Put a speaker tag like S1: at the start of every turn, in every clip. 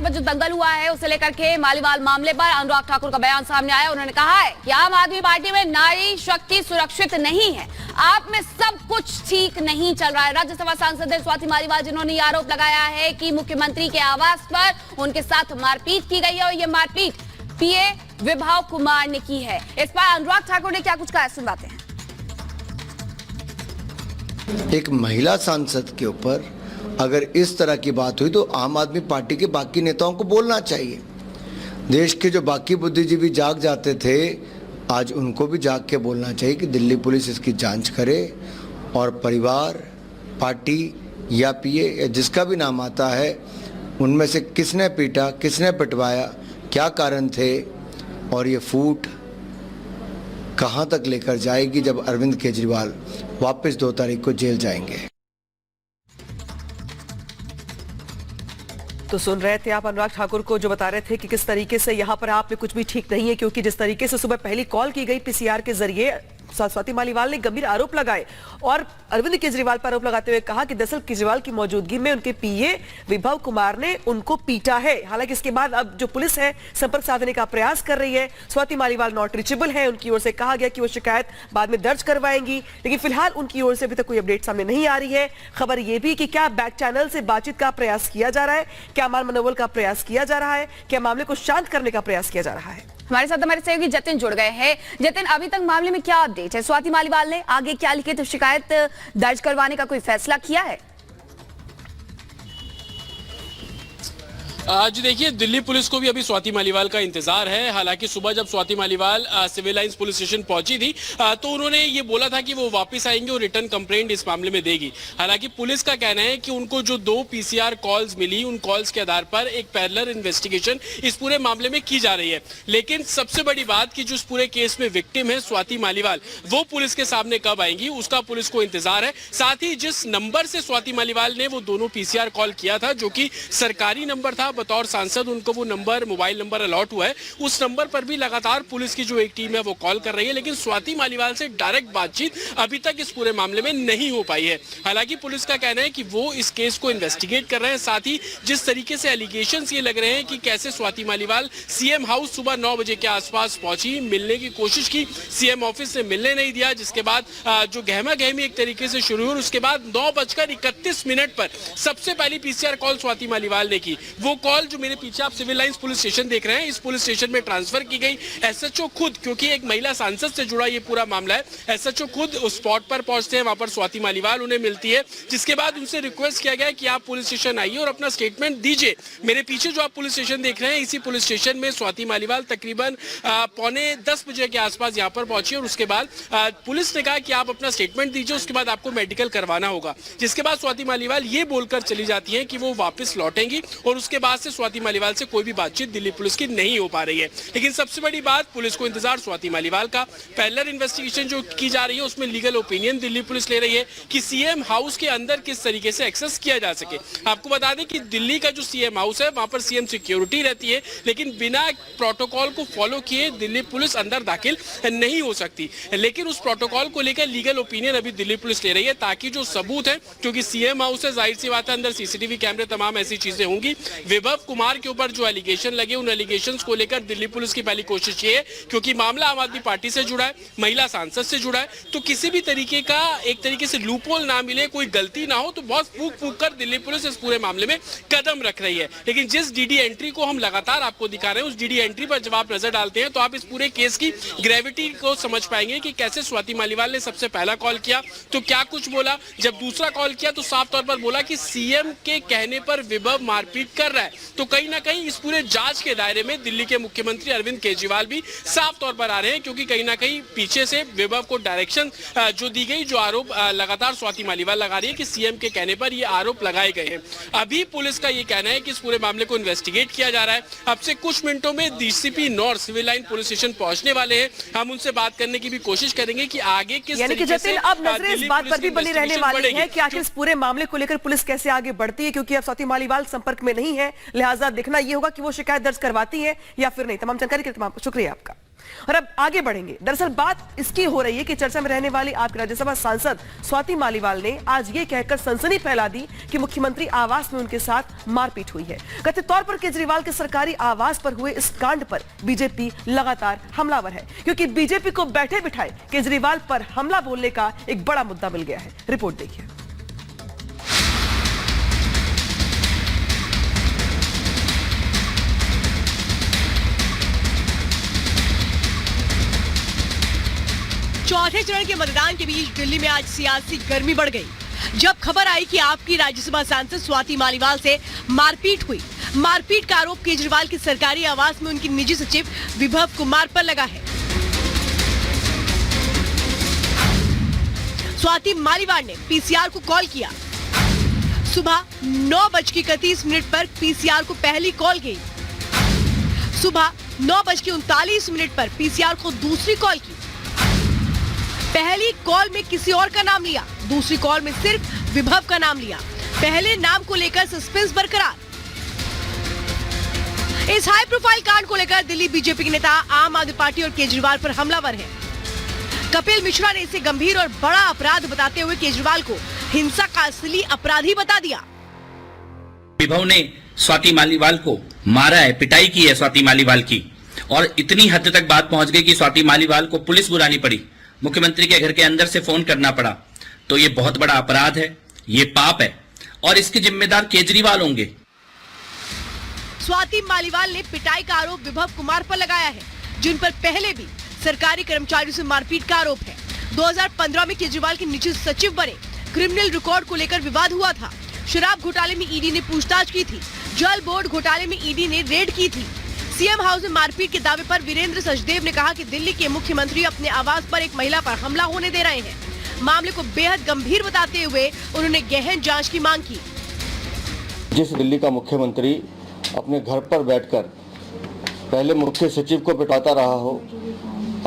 S1: में जो दंगल हुआ है उसे लेकर के मालीवाल मामले पर अनुराग ठाकुर का बयान सामने आया। उन्होंने कहा है कि आम आदमी पार्टी में नारी शक्ति सुरक्षित नहीं है, आप में सब कुछ ठीक नहीं चल रहा है। राज्यसभा सांसद स्वाति मालीवाल जिन्होंने ये आरोप लगाया है कि मुख्यमंत्री के आवास पर उनके साथ मारपीट की गई है और ये मारपीट पीए विभव कुमार ने की है। इस पर अनुराग ठाकुर ने क्या कुछ कहा, सुनवाते हैं।
S2: एक महिला सांसद के ऊपर अगर इस तरह की बात हुई तो आम आदमी पार्टी के बाकी नेताओं को बोलना चाहिए। देश के जो बाकी बुद्धिजीवी जाग जाते थे, आज उनको भी जाग के बोलना चाहिए कि दिल्ली पुलिस इसकी जांच करे और परिवार, पार्टी या पीए या जिसका भी नाम आता है, उनमें से किसने पीटा, किसने पिटवाया, क्या कारण थे और ये फूट कहां तक लेकर जाएगी जब अरविंद केजरीवाल वापस 2 तारीख को जेल जाएंगे।
S3: तो सुन रहे थे आप अनुराग ठाकुर को जो बता रहे थे कि किस तरीके से यहाँ पर आप में कुछ भी ठीक नहीं है, क्योंकि जिस तरीके से सुबह पहली कॉल की गई पीसीआर के जरिए स्वाति मालीवाल ने गंभीर आरोप लगाए और अरविंद केजरीवाल पर आरोप लगाते हुए कहा कि दरअसल केजरीवाल की मौजूदगी में उनके पीए विभव कुमार ने उनको पीटा है। हालांकि इसके बाद अब जो पुलिस है संपर्क साधने का प्रयास कर रही है। स्वाति मालीवाल नॉट रीचेबल है, उनकी ओर से कहा गया कि वो शिकायत बाद में दर्ज करवाएंगी, लेकिन फिलहाल उनकी ओर से अभी तक कोई अपडेट सामने नहीं आ रही है। खबर यह भी कि क्या बैक चैनल से बातचीत का प्रयास किया जा रहा है, क्या मान मनोबल का प्रयास किया जा रहा है, क्या मामले को शांत करने का प्रयास किया जा रहा है।
S1: हमारे साथ हमारे सहयोगी जतिन जुड़ गए हैं। जतिन, अभी तक मामले में क्या अपडेट है? स्वाति मालीवाल ने आगे क्या लिखित शिकायत दर्ज करवाने का कोई फैसला किया है?
S4: आज देखिए, दिल्ली पुलिस को भी अभी स्वाति मालीवाल का इंतजार है। हालांकि सुबह जब Swati Maliwal civil lines police station पहुंची थी तो उन्होंने ये बोला था कि वो वापस आएंगे और रिटर्न कंप्लेंट इस मामले में देगी। हालांकि पुलिस का कहना है कि उनको जो 2 पीसीआर कॉल्स मिली, उन कॉल्स के आधार पर एक पैरेलल इन्वेस्टिगेशन इस पूरे मामले में की जा रही है। लेकिन सबसे बड़ी बात कि जो इस पूरे केस में विक्टिम है स्वाति मालीवाल, वो पुलिस के सामने कब आएंगी उसका पुलिस को इंतजार है। साथ ही जिस नंबर से स्वाति मालीवाल ने वो दोनों पीसीआर कॉल किया था, जो कि सरकारी नंबर था, बतौर सांसद उनको वो नंबर, मोबाइल नंबर अलॉट हुआ है, उस नंबर पर भी लगातार पुलिस की जो एक टीम है वो कॉल कर रही है। लेकिन स्वाति मालीवाल से डायरेक्ट बातचीत अभी तक इस पूरे मामले में नहीं हो पाई है। हालांकि पुलिस का कहना है कि वो इस केस को इन्वेस्टिगेट कर रहे हैं। साथ ही जिस तरीके से एलिगेशंस ये लग रहे हैं कि कैसे स्वाति मालीवाल सीएम हाउस सुबह 9 बजे के आसपास पहुंची, मिलने की कोशिश की, सीएम ऑफिस से मिलने नहीं दिया, जिसके बाद जो गहमा गहमी एक तरीके से शुरू हुई। उसके बाद 9:31 पर सबसे पहली पीसीआर कॉल स्वाति मालीवाल ने की। वो कॉल जो मेरे पीछे आप सिविल लाइंस पुलिस स्टेशन देख रहे हैं, इस पुलिस स्टेशन में ट्रांसफर की गई। एसएचओ खुद, क्योंकि एक महिला सांसद से जुड़ा ये पूरा मामला है, एसएचओ खुद उस स्पॉट पर पहुंचते हैं। वहां पर स्वाति मालीवाल उन्हें मिलती है, जिसके बाद उनसे रिक्वेस्ट किया गया कि आप पुलिस स्टेशन आइए और अपना स्टेटमेंट दीजिए। मेरे पीछे जो आप पुलिस स्टेशन देख रहे हैं, इसी पुलिस स्टेशन में स्वाति मालीवाल तकरीबन 9:45 बजे के आसपास यहाँ पर पहुंची और उसके बाद पुलिस ने कहा कि आप अपना स्टेटमेंट दीजिए, उसके बाद आपको मेडिकल करवाना होगा। जिसके बाद स्वाति मालीवाल ये बोलकर चली जाती है कि वो वापस लौटेंगी और उसके बाद से स्वाति मालीवाल से कोई भी बातचीत दिल्ली पुलिस की नहीं हो पा रही है। लेकिन सबसे बड़ी बात, पुलिस को इंतजार स्वाति मालीवाल का। पैरेलल इन्वेस्टिगेशन जो की जा रही है उसमें लीगल ओपिनियन दिल्ली पुलिस ले रही है कि सीएम हाउस के अंदर किस तरीके से एक्सेस किया जा सके। आपको बता दें कि दिल्ली का जो सीएम हाउस है वहां पर सीएम सिक्योरिटी रहती है, लेकिन बिना प्रोटोकॉल को फॉलो किए दिल्ली पुलिस अंदर दाखिल नहीं हो सकती। लेकिन उस प्रोटोकॉल को लेकर लीगल ओपिनियन अभी दिल्ली पुलिस ले रही है, ताकि जो सबूत है, क्योंकि सीएम हाउस है, जाहिर सी बात है अंदर सीसीटीवी कैमरे, तमाम ऐसी चीजें होंगी। विभव कुमार के ऊपर जो एलिगेशन लगे, उन एलिगेशंस को लेकर दिल्ली पुलिस की पहली कोशिश ये है, क्योंकि मामला आम आदमी पार्टी से जुड़ा है, महिला सांसद से जुड़ा है, तो किसी भी तरीके का एक तरीके से लूपहोल ना मिले, कोई गलती ना हो, तो बहुत फूक कर दिल्ली पुलिस इस पूरे मामले में कदम रख रही है। लेकिन जिस डीडी एंट्री को हम लगातार आपको दिखा रहे हैं, उस डीडी एंट्री पर जब आप नजर डालते हैं तो आप इस पूरे केस की ग्रेविटी को समझ पाएंगे कि कैसे स्वाति मालीवाल ने सबसे पहला कॉल किया तो क्या कुछ बोला, जब दूसरा कॉल किया तो साफ तौर पर बोला कि सीएम के कहने पर विभव मारपीट कर रहा है। तो कहीं ना कहीं इस पूरे जांच के दायरे में दिल्ली के मुख्यमंत्री अरविंद केजरीवाल भी साफ तौर पर आ रहे हैं, क्योंकि कहीं ना कहीं पीछे से विभव को डायरेक्शन जो दी गई, जो आरोप लगातार स्वाति मालीवाल लगा रही है कि सीएम के कहने पर ये आरोप लगाए गए हैं। अभी पुलिस का ये कहना है कि इस पूरे मामले को इन्वेस्टिगेट किया जा रहा है। अब से कुछ मिनटों में DCP north civil line police station पहुंचने वाले हैं। हम उनसे बात करने की भी कोशिश करेंगे कि आगे किस तरीके से
S3: अब नजरें इस बात पर भी बनी रहने वाली है कि आखिर इस पूरे मामले को लेकर पुलिस कैसे आगे बढ़ती है, क्योंकि अब स्वाति मालीवाल संपर्क में नहीं है, लिहाजा देखना यह होगा कि वो शिकायत दर्ज करवाती है या फिर नहीं। तमाम जानकारी के लिए शुक्रिया आपका। और अब आगे बढ़ेंगे। दरअसल बात इसकी हो रही है कि चर्चा में रहने वाली आपके राज्यसभा सांसद स्वाति मालीवाल ने आज ये कहकर सनसनी फैला दी कि मुख्यमंत्री आवास में उनके साथ मारपीट हुई है। कथित तौर पर केजरीवाल के सरकारी आवास पर हुए इस कांड पर बीजेपी लगातार हमलावर है, क्योंकि बीजेपी को बैठे बिठाए केजरीवाल पर हमला बोलने का एक बड़ा मुद्दा मिल गया है। रिपोर्ट देखिए।
S5: चौथे चरण के मतदान के बीच दिल्ली में आज सियासी गर्मी बढ़ गई जब खबर आई कि आपकी राज्यसभा सांसद स्वाति मालीवाल से मारपीट हुई। मारपीट का आरोप केजरीवाल के सरकारी आवास में उनकी निजी सचिव विभव कुमार पर लगा है। स्वाति मालीवाल ने पीसीआर को कॉल किया। सुबह 9:31 पर पीसीआर को पहली कॉल गई। सुबह 9:39 पर पीसीआर को दूसरी कॉल की। पहली कॉल में किसी और का नाम लिया, दूसरी कॉल में सिर्फ विभव का नाम लिया। पहले नाम को लेकर सस्पेंस बरकरार। इस हाई प्रोफाइल कांड को लेकर दिल्ली बीजेपी के नेता आम आदमी पार्टी और केजरीवाल पर हमलावर हैं। कपिल मिश्रा ने इसे गंभीर और बड़ा अपराध बताते हुए केजरीवाल को हिंसा का असली अपराधी बता दिया।
S6: विभव ने स्वाति मालीवाल को मारा है, पिटाई की है स्वाति मालीवाल की, और इतनी हद तक बात पहुंच गई कि स्वाति मालीवाल को पुलिस बुलानी पड़ी, मुख्यमंत्री के घर के अंदर से फोन करना पड़ा। तो ये बहुत बड़ा अपराध है, ये पाप है, और इसके जिम्मेदार केजरीवाल होंगे।
S5: स्वाति मालीवाल ने पिटाई का आरोप विभव कुमार पर लगाया है, जिन पर पहले भी सरकारी कर्मचारियों से मारपीट का आरोप है। 2015 में केजरीवाल के निजी सचिव बने। क्रिमिनल रिकॉर्ड को लेकर विवाद हुआ था। शराब घोटाले में ईडी ने पूछताछ की थी। जल बोर्ड घोटाले में ईडी ने रेड की थी। सीएम हाउस में मारपीट के दावे पर वीरेंद्र सचदेव ने कहा कि दिल्ली के मुख्यमंत्री अपने आवास पर एक महिला पर हमला होने दे रहे हैं। मामले को बेहद गंभीर बताते हुए उन्होंने गहन जांच की मांग की।
S2: जिस दिल्ली का मुख्यमंत्री अपने घर पर बैठकर पहले मुख्य सचिव को पिटवाता रहा हो,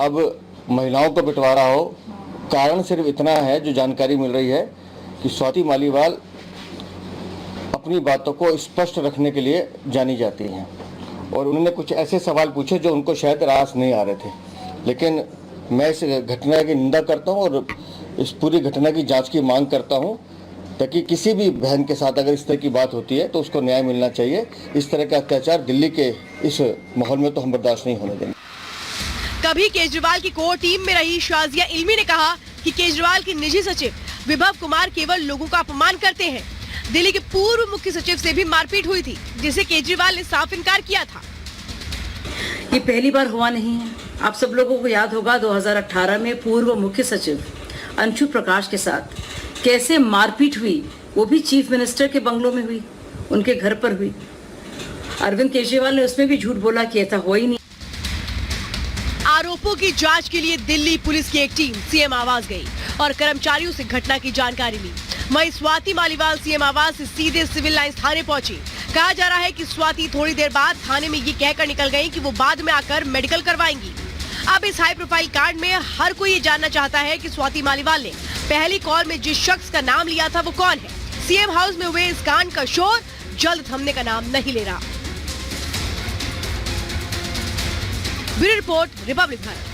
S2: अब महिलाओं को पिटवा रहा हो, कारण सिर्फ इतना है जो जानकारी मिल रही है कि स्वाति मालीवाल अपनी बातों को स्पष्ट रखने के लिए जानी जाती हैं, और उन्होंने कुछ ऐसे सवाल पूछे जो उनको शायद रास नहीं आ रहे थे। लेकिन मैं इस घटना की निंदा करता हूं और इस पूरी घटना की जांच की मांग करता हूं, ताकि किसी भी बहन के साथ अगर इस तरह की बात होती है तो उसको न्याय मिलना चाहिए। इस तरह का अत्याचार दिल्ली के इस माहौल में तो हम बर्दाश्त नहीं होने देंगे।
S5: कभी केजरीवाल की कोर टीम में रही शाजिया इल्मी ने कहा कि केजरीवाल के निजी सचिव विभव कुमार केवल लोगों का अपमान करते हैं। दिल्ली के पूर्व मुख्य सचिव से भी मारपीट हुई थी, जिसे केजरीवाल ने साफ इनकार किया था।
S7: ये पहली बार हुआ नहीं है। आप सब लोगों को याद होगा 2018 में पूर्व मुख्य सचिव अंशु प्रकाश के साथ कैसे मारपीट हुई, वो भी चीफ मिनिस्टर के बंगलों में हुई, उनके घर पर हुई। अरविंद केजरीवाल ने उसमें भी झूठ बोला कि ऐसा हो ही नहीं।
S5: आरोपों की जांच के लिए दिल्ली पुलिस की एक टीम सीएम आवास गई और कर्मचारियों से घटना की जानकारी ली। वहीं स्वाति मालीवाल सीएम आवास से सीधे सिविल लाइंस थाने पहुंची। कहा जा रहा है कि स्वाति थोड़ी देर बाद थाने में ये कहकर निकल गई कि वो बाद में आकर मेडिकल करवाएंगी। अब इस हाई प्रोफाइल कांड में हर कोई ये जानना चाहता है कि स्वाति मालीवाल ने पहली कॉल में जिस शख्स का नाम लिया था वो कौन है। सीएम हाउस में हुए इस कांड का शोर जल्द थमने का नाम नहीं ले रहा। Bureau report, Republic Bharat.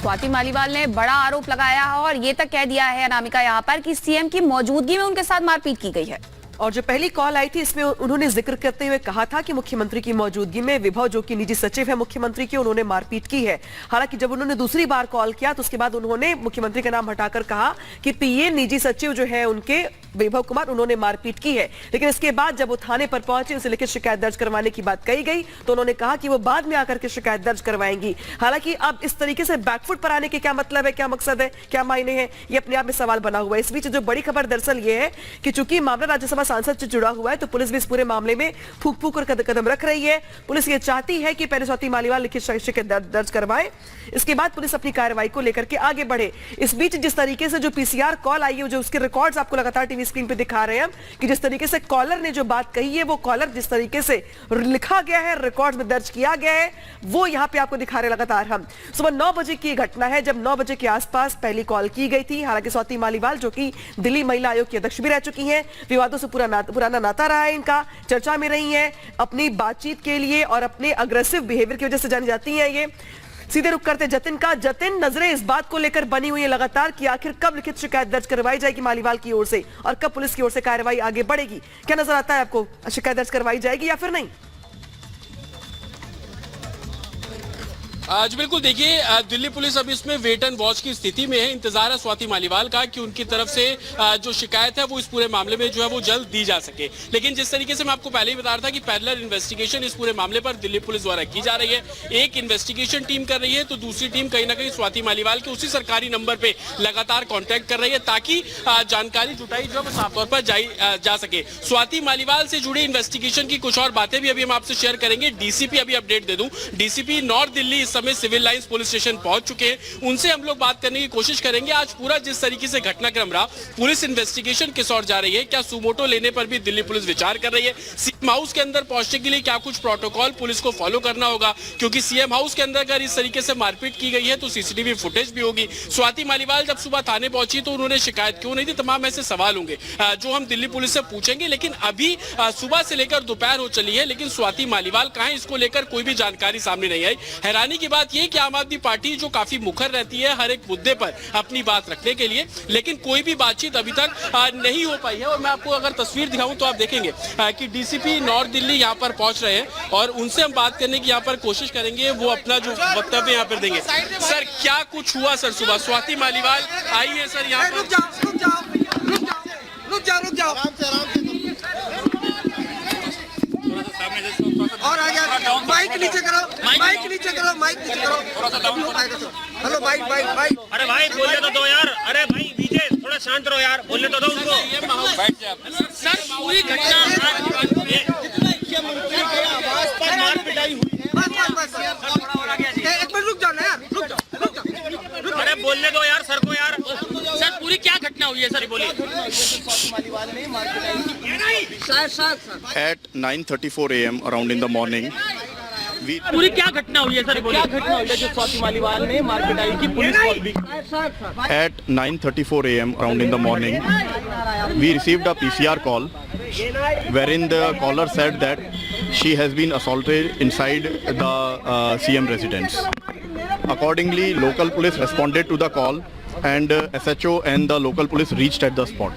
S1: Swati Maliwal ने बड़ा आरोप लगाया है और ये तक कह दिया है अनामिका यहाँ पर कि सीएम की मौजूदगी में उनके साथ मारपीट की गई है।
S3: और जो पहली कॉल आई थी इसमें उन्होंने जिक्र करते हुए कहा था कि मुख्यमंत्री की मौजूदगी में विभव, जो कि निजी सचिव है मुख्यमंत्री के, उन्होंने मारपीट की है। हालांकि जब उन्होंने दूसरी बार कॉल किया तो उसके बाद उन्होंने मुख्यमंत्री का नाम हटाकर कहा कि पीए निजी सचिव जो है उनके विभव कुमार, उन्होंने मारपीट की है। लेकिन इसके बाद जब वो थाने पर पहुंचे, उसे लिखित शिकायत दर्ज करवाने की बात कही गई तो उन्होंने कहा कि वो बाद में आकर के शिकायत दर्ज करवाएंगी। हालांकि अब इस तरीके से बैकफुट पर आने के क्या मतलब है, क्या मकसद है, क्या मायने हैं, ये अपने आप में सवाल बना हुआ है। इस बीच जो बड़ी खबर दरअसल ये है कि चूंकि मामला राज्यसभा सांसद से जुड़ा हुआ है तो पुलिस भी इस पूरे मामले में फूक फूक कर कदम रख रही है। पुलिस ये चाहती है कि पहले स्वाति मालीवाल लिखित शिकायत दर्ज करवाए, इसके बाद पुलिस अपनी कार्रवाई को लेकर के आगे बढ़े। इस बीच जिस तरीके से जो पीसीआर कॉल आई है, जो उसके रिकॉर्ड्स आपको लगातार टीवी स्क्रीन पे दिखा रहे हैं हम, कि जिस तरीके से कॉलर ने जो बात कही है, वो कॉलर जिस तरीके से लिखा गया है, रिकॉर्ड्स में दर्ज किया गया है, वो यहाँ पे आपको दिखा रहे लगातार हम। सुबह 9 बजे की घटना है जब 9 बजे के आसपास पहली कॉल की गई थी। हालांकि स्वाति मालीवाल, जो कि दिल्ली महिला आयोग की अध्यक्ष भी रह चुकी हैं, विवादों से पूरा पुराना नाता रहा है इनका, चर्चा में रही हैं, अपनी बातचीत के लिए और अपने अग्रेसिव बिहेवियर की वजह से जानी जाती हैं ये। सीधे रुक करते जतिन का। जतिन, नजरें इस बात को लेकर बनी हुई है लगातार कि आखिर कब लिखित शिकायत दर्ज करवाई जाएगी मालीवाल की ओर से और कब पुलिस की ओर से कार्रवाई आगे बढ़ेगी? क्या नजर आता है आपको, शिकायत दर्ज करवाई जाएगी या फिर नहीं?
S4: आज बिल्कुल देखिए, दिल्ली पुलिस अब इसमें वेट एंड वॉच की स्थिति में है। इंतजार है स्वाति मालीवाल का कि उनकी तरफ से जो शिकायत है वो इस पूरे मामले में जो है वो जल्द दी जा सके। लेकिन जिस तरीके से मैं आपको पहले ही बता रहा था कि पैरेलल इन्वेस्टिगेशन इस पूरे मामले पर दिल्ली पुलिस द्वारा की जा रही है। एक इन्वेस्टिगेशन टीम कर रही है तो दूसरी टीम कहीं ना कहीं स्वाति मालीवाल के उसी सरकारी नंबर पे लगातार कॉन्टैक्ट कर रही है ताकि जानकारी जुटाई जो है साफ तौर पर जा सके। स्वाति मालीवाल से जुड़ी इन्वेस्टिगेशन की कुछ और बातें भी अभी हम आपसे शेयर करेंगे। डीसीपी, अभी अपडेट दे दूं, डीसीपी नॉर्थ दिल्ली में सिविल लाइंस पुलिस स्टेशन पहुंच चुके हैं। उनसे हम लोग बात करने की कोशिश करेंगे। आज पूरा जिस तरीके से घटनाक्रम रहा, पुलिस इन्वेस्टिगेशन किस ओर जा रही है, क्या सुमोटो लेने पर भी दिल्ली पुलिस विचार कर रही है, सीएम हाउस के अंदर पहुंचने के लिए क्या कुछ प्रोटोकॉल पुलिस को फॉलो करना होगा, क्योंकि सीएम हाउस के अंदर अगर इस तरीके से मारपीट की गई है तो सीसीटीवी फुटेज भी होगी। स्वाति मालीवाल जब सुबह थाने पहुंची तो उन्होंने शिकायत क्यों नहीं दी, तमाम ऐसे सवाल होंगे जो हम दिल्ली पुलिस से पूछेंगे। लेकिन अभी सुबह से लेकर दोपहर हो चली है, लेकिन स्वाति मालीवाल कहां, इसको लेकर कोई भी जानकारी सामने नहीं आई। हैरानी की बात यह कि आम आदमी पार्टी जो काफी मुखर रहती है हर एक मुद्दे पर अपनी बात रखने के लिए, लेकिन कोई भी बातचीत अभी तक नहीं हो पाई है। और मैं आपको अगर तस्वीर दिखाऊं तो आप देखेंगे कि डीसीपी नॉर्थ दिल्ली यहां पर पहुंच रहे हैं और उनसे हम बात करने की यहां पर कोशिश करेंगे। वो अपना जो वक्तव्य यहां पर देंगे। सर, क्या कुछ हुआ सर सुबह? स्वाति मालीवाल आई है सर यहाँ पर?
S8: रुक जाओ और आ गया। माइक नीचे करो, हेलो, माइक।
S9: अरे भाई बोलने तो दो यार, अरे भाई विजय थोड़ा शांत रहो यार, बोलने तो दो उनको।
S4: बैठ जाए सर। पूरी घटना
S9: मार पिटाई हुई।
S8: बस एक मिनट रुक जाओ ना यार, रुक जाओ।
S9: अरे बोलने दो यार सर को यार।
S4: सर पूरी क्या घटना हुई है सर, बोलिए।
S10: At 9:34 a.m. around in the morning,
S9: पूरी क्या घटना हुई है सर, बोलिए। क्या घटना हुई है जो स्वाति मालीवाल ने मार पिटाई की, पुलिस कॉल भी?
S10: at 9:34 a.m. around in the morning, we received a PCR call wherein the caller said that she has been assaulted inside the CM residence. Accordingly, local police responded to the call and SHO and the local police reached at the spot.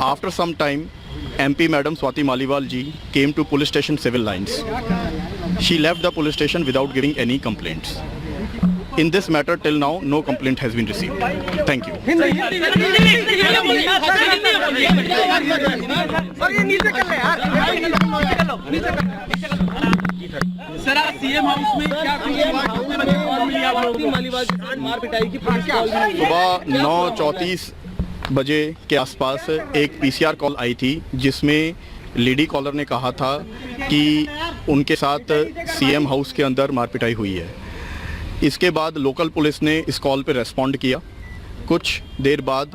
S10: After some time, MP Madam Swati Maliwal ji came to police station civil lines. She left the police station without giving any complaints. In this matter, till now, no complaint has been received. Thank you.
S9: Sir, आज CM house में क्या मालीवाल के साथ मार पिटाई की police call?
S10: सुबह 9:34 बजे के आसपास एक पीसीआर कॉल आई थी जिसमें लेडी कॉलर ने कहा था कि उनके साथ सीएम हाउस के अंदर मारपिटाई हुई है। इसके बाद लोकल पुलिस ने इस कॉल पर रेस्पॉन्ड किया। कुछ देर बाद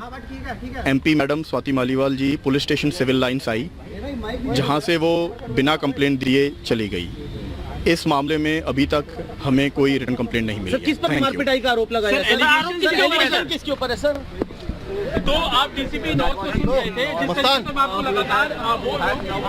S10: MP madam Swati Maliwal ji police station civil lines आई, जहां से वो बिना कंप्लेंट दिए चली गई। इस मामले में अभी तक हमें कोई रिटन कंप्लेंट नहीं मिली।
S9: किस पर मारपिटाई का आरोप लगाया है? किसके ऊपर है सर? तो आप डीसीपी नॉर्थ को सुन रहे थे, जिस तरीके से मैं आपको लगातार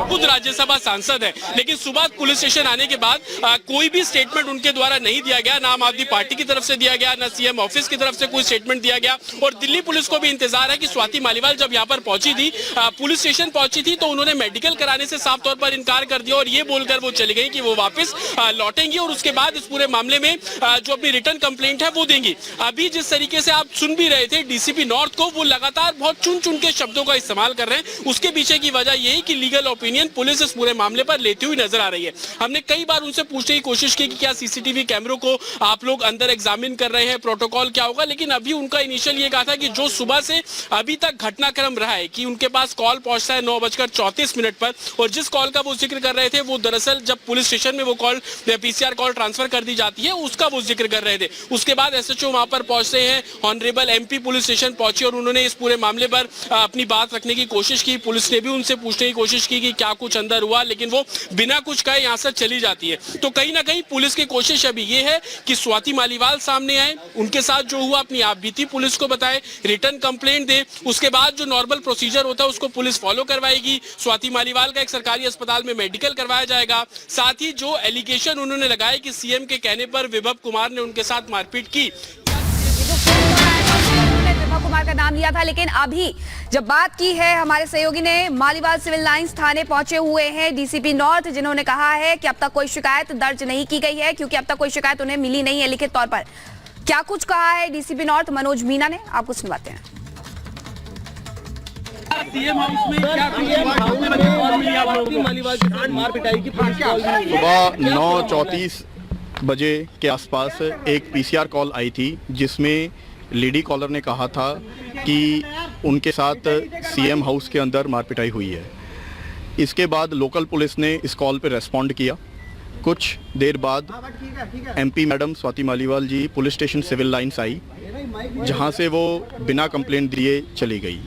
S4: खुद राज्यसभा सांसद है, लेकिन सुबह पुलिस स्टेशन आने के बाद कोई भी स्टेटमेंट उनके द्वारा नहीं दिया गया, ना आम आदमी पार्टी की तरफ से दिया गया, ना सीएम ऑफिस की तरफ से कोई स्टेटमेंट दिया गया। और दिल्ली पुलिस को भी इंतजार है कि स्वाति मालीवाल जब यहाँ पर पहुंची थी, पुलिस स्टेशन पहुंची थी, तो उन्होंने मेडिकल कराने से साफ तौर पर इनकार कर दिया और ये बोलकर वो चली गई कि वो वापस लौटेंगी और उसके बाद इस पूरे मामले में जो अपनी रिटर्न कंप्लेंट है वो देंगी। अभी जिस तरीके से आप सुन भी रहे थे डीसीपी नॉर्थ को, वो लगातार बहुत चुन चुन के शब्दों का इस्तेमाल कर रहे हैं। उसके पीछे की वजह यही कि लीगल ओपिनियन पुलिस इस पूरे मामले पर लेती हुई नजर आ रही है। हमने कई बार उनसे पूछने की कोशिश की कि क्या सीसीटीवी कैमरों को आप लोग अंदर एग्जामिन कर रहे हैं, प्रोटोकॉल क्या होगा, लेकिन अभी उनका इनिशियल ये कहा था कि जो सुबह से अभी तक घटनाक्रम रहा है कि उनके पास कॉल पहुंचता है 9:34 पर, और जिस कॉल का वो जिक्र कर रहे थे वो दरअसल जब पुलिस स्टेशन में वो कॉल पीसीआर कॉल ट्रांसफर कर दी जाती है उसका वो जिक्र कर रहे थे। उसके बाद एसएचओ वहां पर पहुंचते हैं, ऑनरेबल एमपी पुलिस स्टेशन पहुंचे और उन्होंने इस पूरे मामले पर अपनी बात रखने की कोशिश की। पुलिस ने भी उनसे पूछने की कोशिश की कि क्या कुछ अंदर हुआ, लेकिन वो बिना कुछ कहे यहाँ से चली जाती है। तो कहीं ना कहीं पुलिस की कोशिश अभी ये है कि स्वाति मालीवाल सामने आए, उनके साथ जो हुआ अपनी आप बीती पुलिस को बताए, रिटर्न कंप्लेंट दे, उसके बाद जो नॉर्मल प्रोसीजर होता है उसको पुलिस फॉलो करवाएगी। स्वाति मालीवाल का एक सरकारी अस्पताल में मेडिकल करवाया जाएगा। साथ ही जो एलिगेशन उन्होंने लगाए कि सीएम के कहने पर विभव कुमार ने उनके साथ मारपीट की,
S1: विभव कुमार का नाम लिया था, लेकिन अभी जब बात की है हमारे सहयोगी ने, मालीवाल सिविल लाइंस थाने पहुंचे हुए हैं डीसीपी नॉर्थ, जिन्होंने कहा है कि अब तक कोई शिकायत दर्ज नहीं की गई है क्योंकि अब तक कोई शिकायत उन्हें मिली नहीं है लिखित तौर पर। क्या कुछ कहा है डीसीपी नॉर्थ मनोज मीना ने, आपको सुनवाते हैं।
S9: सीएम हाउस में क्या मालीवाल के साथ मार पिटाई की
S10: सुबह 9:34 बजे के आसपास एक पीसीआर कॉल आई थी जिसमें लेडी कॉलर ने कहा था कि उनके साथ सीएम हाउस के अंदर मारपिटाई हुई है। इसके बाद लोकल पुलिस ने इस कॉल पर रेस्पॉन्ड किया। कुछ देर बाद MP madam Swati Maliwal ji police station civil lines आई, जहां से वो बिना कंप्लेंट दिए चली गई।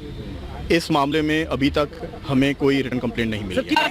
S10: इस मामले में अभी तक हमें कोई रिटन कंप्लेंट नहीं मिली है।